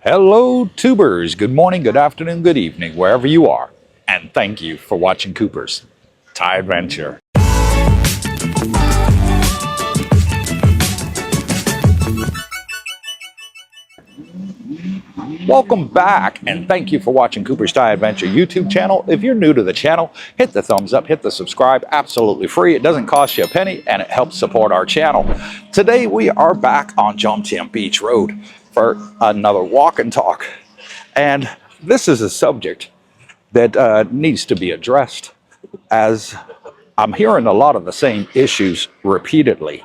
Hello tubers, good morning, good afternoon, good evening, wherever you are. And thank you for watching Cooper's Thai Adventure. Welcome back, and thank you for watching Cooper's Thai Adventure YouTube channel. If you're new to the channel, hit the thumbs up, hit the subscribe, absolutely free. It doesn't cost you a penny, and it helps support our channel. Today we are back on Jomtienbeach for another walk and talk. And this is a subject that needs to be addressed, as I'm hearing a lot of the same issues repeatedly.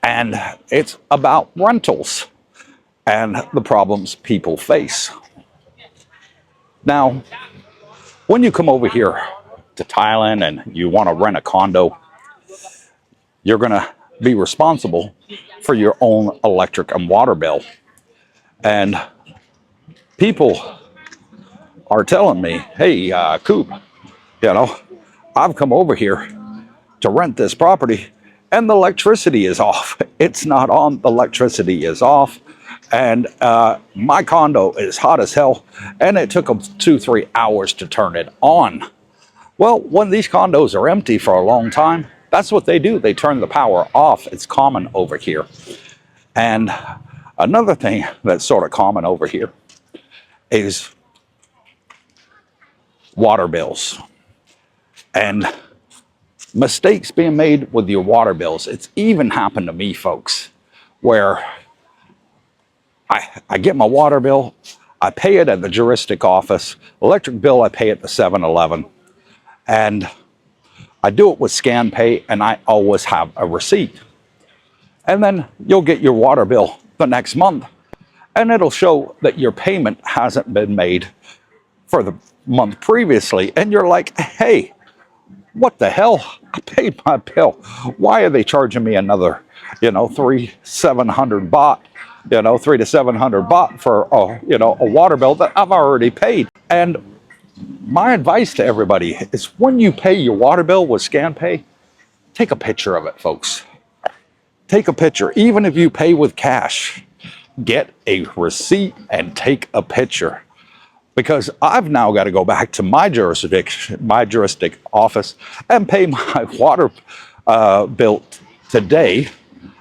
And it's about rentals and the problems people face. Now, when you come over here to Thailand and you want to rent a condo, you're going to be responsible for your own electric and water bill. And people are telling me, hey, Coop, I've come over here to rent this property and the electricity is off. It's not on, the electricity is off. And my condo is hot as hell, and it took them 2-3 hours to turn it on. Well, when these condos are empty for a long time, that's what they do. They turn the power off. It's common over here. And another thing that's sort of common over here is water bills and mistakes being made with your water bills. It's even happened to me, folks, where I get my water bill, I pay it at the juristic office. Electric bill, I pay at the 7-Eleven. And I do it with scan pay, and I always have a receipt. And then you'll get your water bill the next month, and it'll show that your payment hasn't been made for the month previously. And you're like, hey, what the hell? I paid my bill. Why are they charging me another, 300-700 baht? 300 to 700 baht for a water bill that I've already paid. And my advice to everybody is, when you pay your water bill with scan pay, take a picture of it, folks. Take a picture. Even if you pay with cash, get a receipt and take a picture. Because I've now got to go back to my jurisdict office and pay my water bill today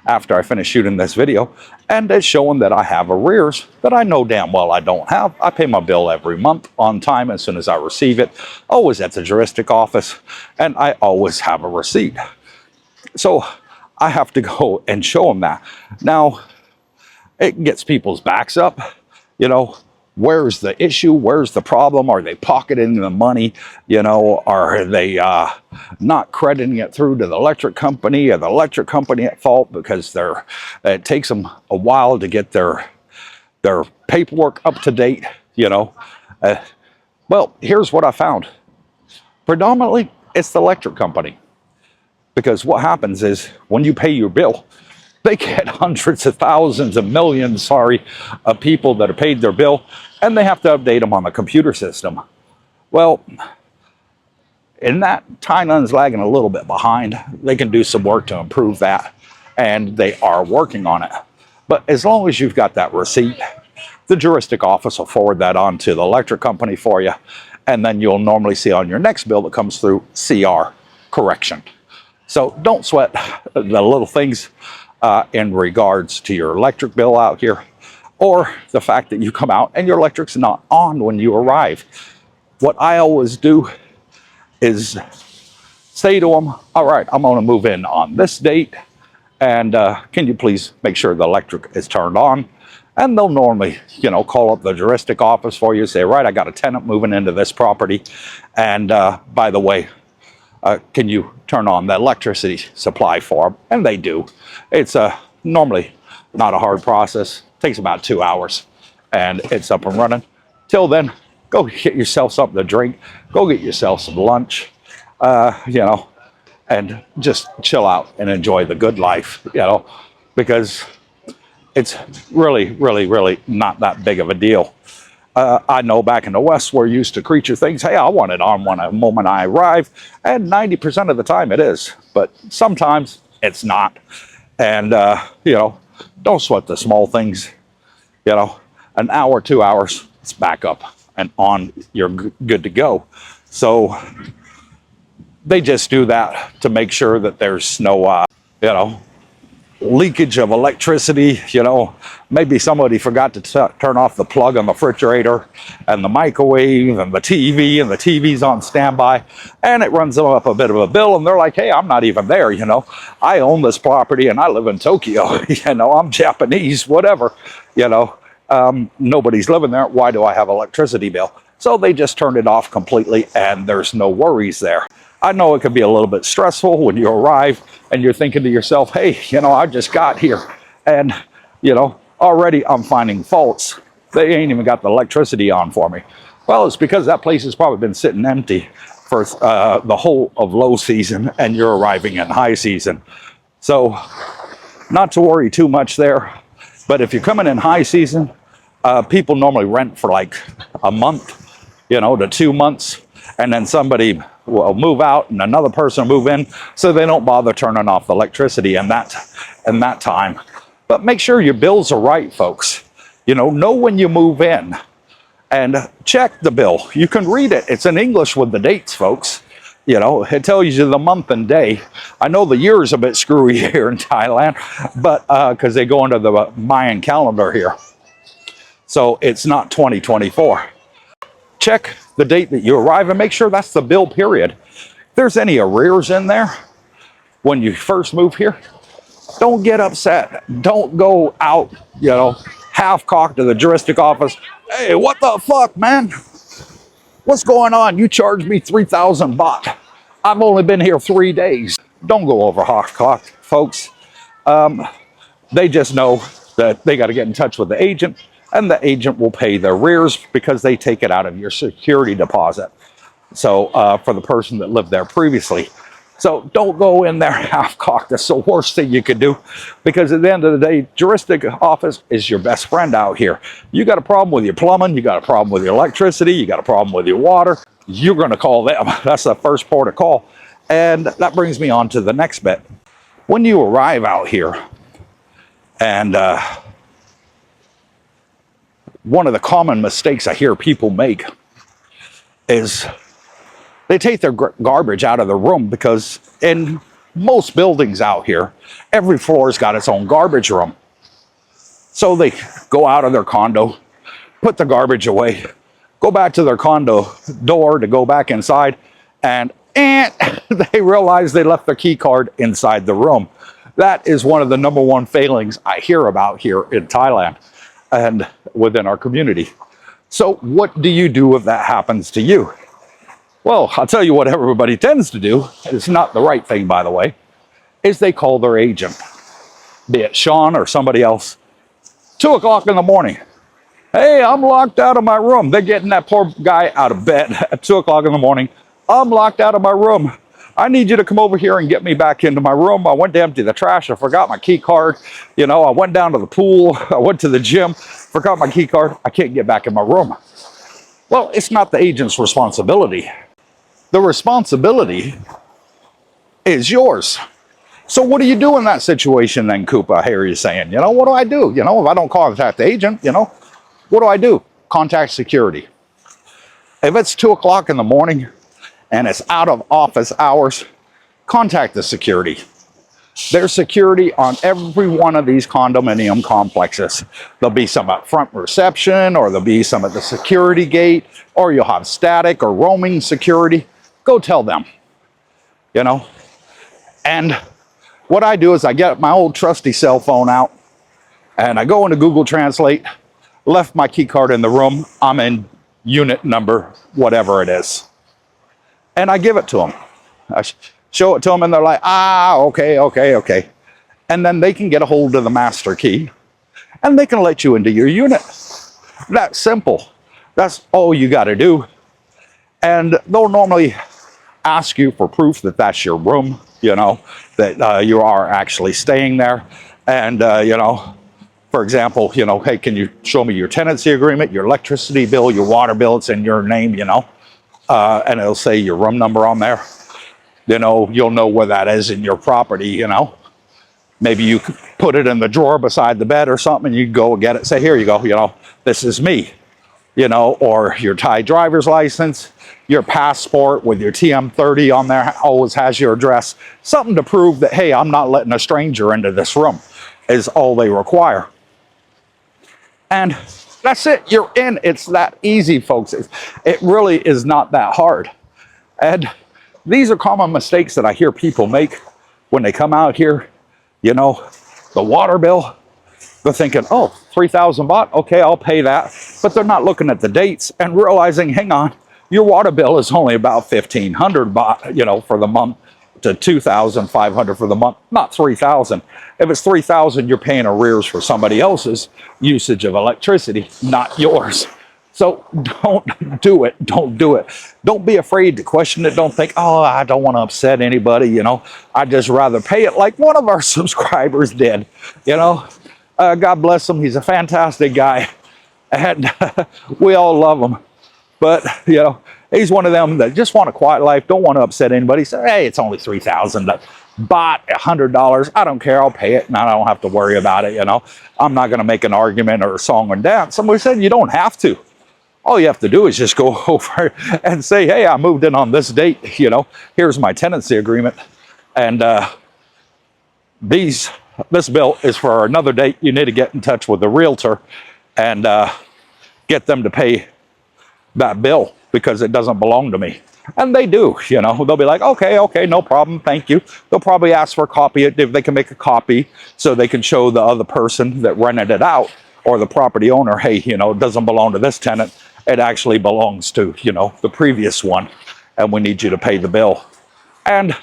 after I finish shooting this video. And it's showing that I have arrears that I know damn well I don't have. I pay my bill every month on time as soon as I receive it, always at the juristic office, and I always have a receipt. So I have to go and show them that. Now, it gets people's backs up, Where's the issue? Where's the problem? Are they pocketing the money? Are they not crediting it through to the electric company? Are the electric company at fault because it takes them a while to get their paperwork up to date? Well, here's what I found. Predominantly, it's the electric company. Because what happens is, when you pay your bill, they get hundreds of thousands of millions, of people that have paid their bill, and they have to update them on the computer system. Well, in that, Thailand's lagging a little bit behind. They can do some work to improve that, and they are working on it. But as long as you've got that receipt, the juristic office will forward that on to the electric company for you, and then you'll normally see on your next bill that comes through CR correction. So don't sweat the little things in regards to your electric bill out here, or the fact that you come out and your electric's not on when you arrive. What I always do is say to them, all right, I'm going to move in on this date, and can you please make sure the electric is turned on? And they'll normally, call up the juristic office for you, say, right, I got a tenant moving into this property, and by the way, can you turn on the electricity supply for them? And they do. It's normally not a hard process. It takes about 2 hours, and it's up and running. Till then, go get yourself something to drink. Go get yourself some lunch, and just chill out and enjoy the good life, because it's really, really, really not that big of a deal. I know back in the West, we're used to creature things. Hey, I want it on when the moment I arrive. And 90% of the time it is. But sometimes it's not. And, don't sweat the small things. You know, an hour, 2 hours, it's back up and on, you're good to go. So they just do that to make sure that there's no, you know, leakage of electricity. You know, maybe somebody forgot to turn off the plug on the refrigerator and the microwave and the TV, and the TV's on standby, and it runs them up a bit of a bill, and they're like, hey, I'm not even there, you know, I own this property and I live in Tokyo, you know, I'm Japanese, whatever, you know, nobody's living there, why do I have electricity bill? So they just turn it off completely, and there's no worries there. I know it can be a little bit stressful when you arrive and you're thinking to yourself, hey, you know, I just got here and, you know, already I'm finding faults. They ain't even got the electricity on for me. Well, it's because that place has probably been sitting empty for the whole of low season, and you're arriving in high season. So not to worry too much there. But if you're coming in high season, people normally rent for like a month, you know, to 2 months. And then somebody will move out and another person will move in, so they don't bother turning off the electricity in that time. But make sure your bills are right, folks. You know when you move in, and check the bill. You can read it. It's in English with the dates, folks. You know, it tells you the month and day. I know the year is a bit screwy here in Thailand, but because they go into the Mayan calendar here. So it's not 2024. Check the date that you arrive and make sure that's the bill period. If there's any arrears in there when you first move here, don't get upset. Don't go out, you know, half-cocked to the juristic office. Hey, what the fuck, man? What's going on? You charged me 3,000 baht. I've only been here 3 days. Don't go over half-cocked, folks. They just know that they got to get in touch with the agent, and the agent will pay the arrears because they take it out of your security deposit. So for the person that lived there previously. So don't go in there half-cocked. That's the worst thing you could do, because at the end of the day, juristic office is your best friend out here. You got a problem with your plumbing, you got a problem with your electricity, you got a problem with your water, you're going to call them. That's the first port of call. And that brings me on to the next bit. When you arrive out here, and one of the common mistakes I hear people make is they take their garbage out of the room, because in most buildings out here, every floor's got its own garbage room. So they go out of their condo, put the garbage away, go back to their condo door to go back inside, and they realize they left their key card inside the room. That is one of the #1 failings I hear about here in Thailand and within our community. So what do you do if that happens to you? Well, I'll tell you what everybody tends to do. It's not the right thing, by the way, is they call their agent, be it Sean or somebody else. 2 o'clock in the morning. Hey, I'm locked out of my room. They're getting that poor guy out of bed at 2 o'clock in the morning. I'm locked out of my room. I need you to come over here and get me back into my room. I went to empty the trash. I forgot my key card. You know, I went down to the pool. I went to the gym, forgot my key card. I can't get back in my room. Well, it's not the agent's responsibility. The responsibility is yours. So what do you do in that situation then, Koopa? I hear you saying, you know, what do I do? You know, if I don't contact the agent, you know, what do I do? Contact security. If it's 2 o'clock in the morning and it's out of office hours, contact the security. There's security on every one of these condominium complexes. There'll be some at front reception, or there'll be some at the security gate, or you'll have static or roaming security. Go tell them, you know. And what I do is I get my old trusty cell phone out and I go into Google Translate, left my key card in the room, I'm in unit number, whatever it is. And I give it to them. I show it to them and they're like, okay. And then they can get a hold of the master key and they can let you into your unit. That's simple. That's all you got to do. And they'll normally ask you for proof that that's your room, you know, that you are actually staying there. And, you know, for example, you know, hey, can you show me your tenancy agreement, your electricity bill, your water bill? It's in your name, you know, and it'll say your room number on there. You know, you'll know where that is in your property, you know. Maybe you could put it in the drawer beside the bed or something, and you go get it, say, here you go, you know, this is me, you know, or your Thai driver's license, your passport with your TM30 on there always has your address. Something to prove that, hey, I'm not letting a stranger into this room is all they require. And that's it, you're in. It's that easy, folks. It really is not that hard. And these are common mistakes that I hear people make when they come out here. You know, the water bill, they're thinking, oh, 3,000 baht, okay, I'll pay that. But they're not looking at the dates and realizing, hang on, your water bill is only about 1,500 baht, you know, for the month, to 2,500 for the month, not 3,000. If it's 3,000, you're paying arrears for somebody else's usage of electricity, not yours. So don't do it. Don't do it. Don't be afraid to question it. Don't think, oh, I don't want to upset anybody. You know, I'd just rather pay it, like one of our subscribers did. You know, God bless him. He's a fantastic guy. And we all love him. But, you know, he's one of them that just want a quiet life, don't want to upset anybody. Say, hey, it's only 3,000 baht, $100. I don't care. I'll pay it, and I don't have to worry about it. You know, I'm not going to make an argument or a song and dance. Somebody said you don't have to. All you have to do is just go over and say, hey, I moved in on this date, you know, here's my tenancy agreement. And this bill is for another date. You need to get in touch with the realtor and get them to pay that bill because it doesn't belong to me. And they do, you know, they'll be like, okay, no problem, thank you. They'll probably ask for a copy if they can make a copy so they can show the other person that rented it out or the property owner, hey, you know, it doesn't belong to this tenant. It actually belongs to, you know, the previous one, and we need you to pay the bill. And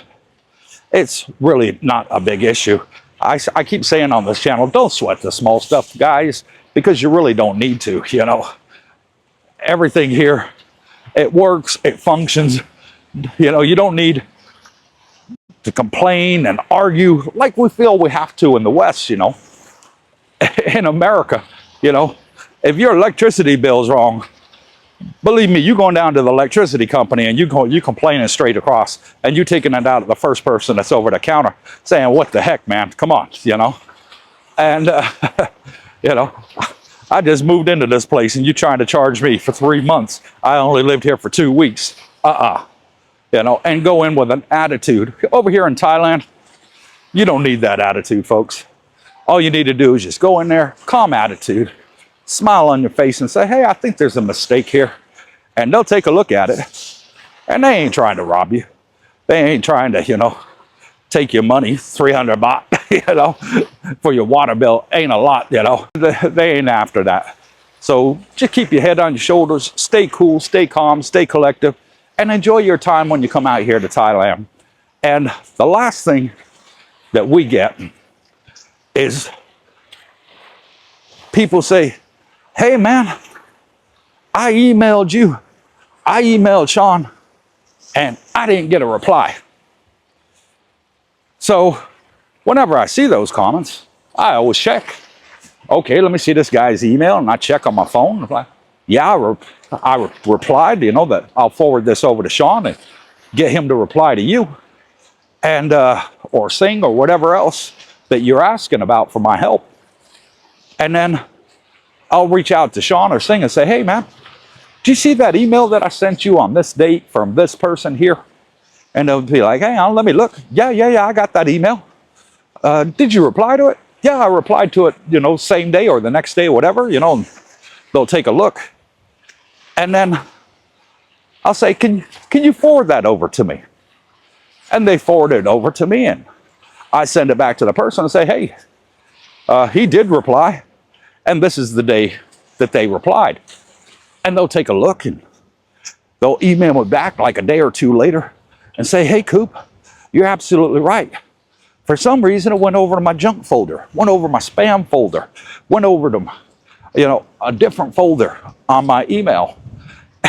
it's really not a big issue. I keep saying on this channel, don't sweat the small stuff, guys, because you really don't need to, you know. Everything here, it works, it functions. You know, you don't need to complain and argue like we feel we have to in the West, you know. In America, you know, if your electricity bill's wrong, believe me, you going down to the electricity company and you complaining straight across, and you taking it out of the first person that's over the counter saying, what the heck, man, come on, you know. And you know, I just moved into this place and you trying to charge me for 3 months. I only lived here for 2 weeks. You know, and go in with an attitude. Over here in Thailand, you don't need that attitude, folks. All you need to do is just go in there, calm attitude, smile on your face and say, hey, I think there's a mistake here. And they'll take a look at it. And they ain't trying to rob you. They ain't trying to, you know, take your money, 300 baht, you know, for your water bill. Ain't a lot, you know. They ain't after that. So just keep your head on your shoulders, stay cool, stay calm, stay collective, and enjoy your time when you come out here to Thailand. And the last thing that we get is people say, hey man, I emailed you, I emailed Sean, and I didn't get a reply. So whenever I see those comments, I always check. Okay, let me see this guy's email, and I check on my phone. I'm like, yeah, I replied, you know, that I'll forward this over to Sean and get him to reply to you, and or Sing or whatever else that you're asking about for my help. And then I'll reach out to Sean or Sing and say, hey man, do you see that email that I sent you on this date from this person here? And they'll be like, hang on, let me look. Yeah, I got that email. Did you reply to it? Yeah, I replied to it, you know, same day or the next day or whatever, you know. And they'll take a look. And then I'll say, can you forward that over to me? And they forward it over to me, and I send it back to the person and say, hey, he did reply, and this is the day that they replied. And they'll take a look, and they'll email me back like a day or two later and say, hey, Coop, you're absolutely right. For some reason, it went over to my junk folder, went over my spam folder, went over to, you know, a different folder on my email.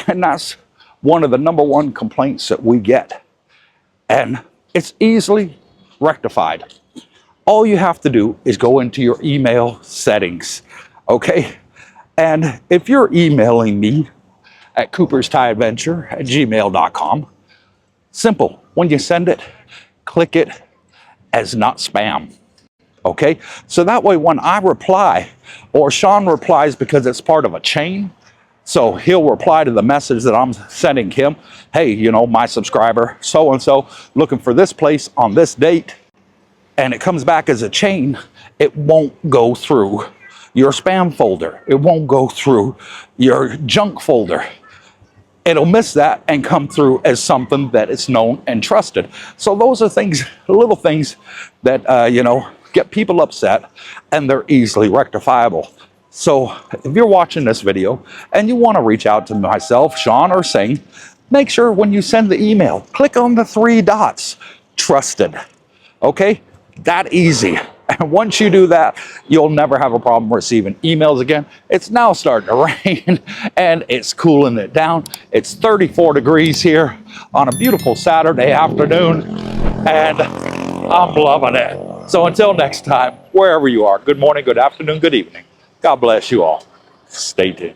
And that's one of the #1 complaints that we get. And it's easily rectified. All you have to do is go into your email settings, okay? And if you're emailing me at coopersthaiadventure@gmail.com, simple. When you send it, click it as not spam, Okay, so that way when I reply, or Sean replies, because it's part of a chain, so he'll reply to the message that I'm sending him. Hey, you know, my subscriber, so-and-so, looking for this place on this date. And it comes back as a chain. It won't go through your spam folder. It won't go through your junk folder. It'll miss that and come through as something that is known and trusted. So those are things, little things that, you know, get people upset, and they're easily rectifiable. So if you're watching this video and you want to reach out to myself, Sean, or Sing, make sure when you send the email, click on the 3 dots, trusted. Okay, that easy. And once you do that, you'll never have a problem receiving emails again. It's now starting to rain and it's cooling it down. It's 34 degrees here on a beautiful Saturday afternoon, and I'm loving it. So until next time, wherever you are, good morning, good afternoon, good evening. God bless you all. Stay tuned.